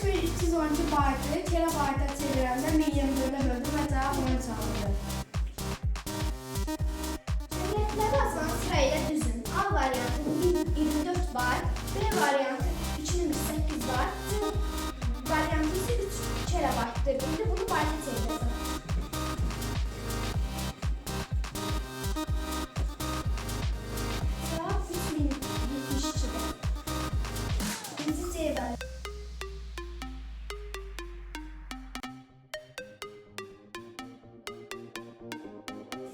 312 baytı terabayta çevirəndə 1024'e böldüm və cavab 13 alındı. Şirkətləri asan sırayla düzün. A variantı 24 bayt, B variantı 2008 bayt, C variantı ise 3 terabaytdır. İndi bunu bayta çevirəcəm. Cavab 3072'dir. İkinci C variantı.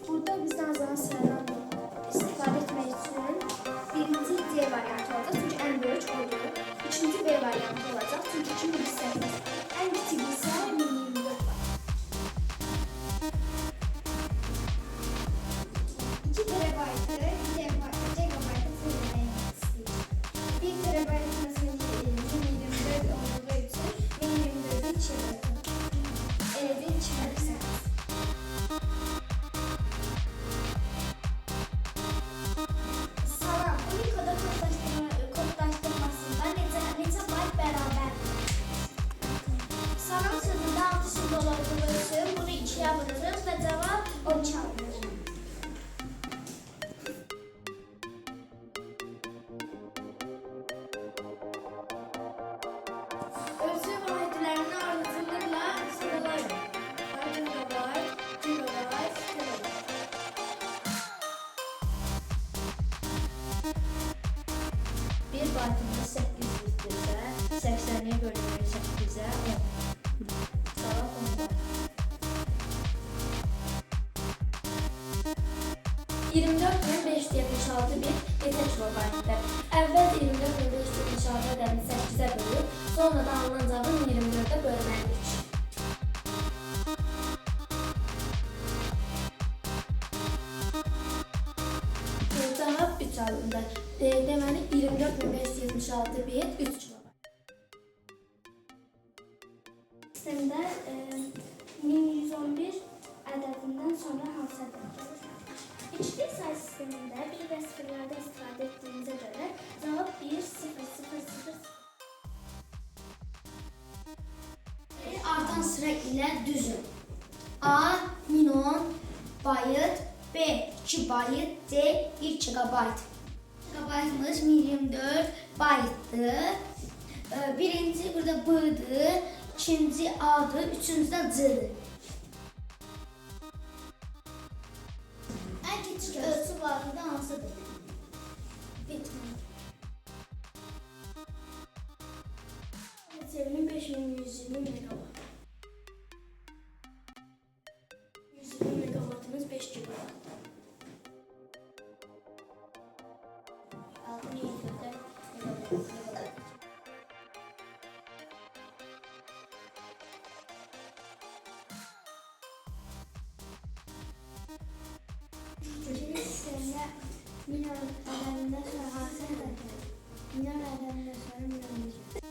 Burada bizden zaman sıradan istifade etmek için birinci D variantı olacak çünkü en büyük oluyor. İkinci B variantı olacak çünkü 2008. En küçük ise 1024 var. 2 terabaytı, gigabaytı sığdırmayı isteyeceğim. 1 terabaytı mesela 1024 olduğu için 1024'ü çevirdim. Elde çevirirseniz. Salam, Unicode kodlaşdırmasında neçə bayt bərabər? Salam sözündə 6 simvol olduğu üçün bunu 2'ye vururuz və cavab 12 alınır. Ölçü vahidlərini ardıcıllıqla sıralayın. Gigabayt, gigabayt, gigabayt. Bir baytında 8 bittirsə, 80'e bölünür 8'e 10. Cavab 10 bayt. 24.576 bit yeter kilobaytdır. Əvvəl 24.576 ədədini 8'e bölüb, sonra da alınan cavabın 24'e bölməliyik. Cavab 3 alındı. Deməli 24.576 bit 3 kilobayt. Sistemdə 1111 ədədindən sonra hansı ədəd gəlir? İkili sayı sistemində bir və sıfırlardan istifadə etdiyimizə görə cavab 1, 0, 0, 0. Artan sıra ilə düzün. A. 1010 bayt, B. 2 bayt, C. 1 gigabayt. Gigabaytımız 1024 baytdır. Birinci burada B'dir, ikinci A'dır, üçüncü də C'dir. En küçük ölçü varlığı hansıdır? Bitmir. Sevinin 5120 megawatt. 120 megawattımız 5 gigawatt. 624'e megawatt. Üçüncü sistemde milyon ədədindən sonra hansı ədəd gəlir? Milyon ədədindən sonra milyon.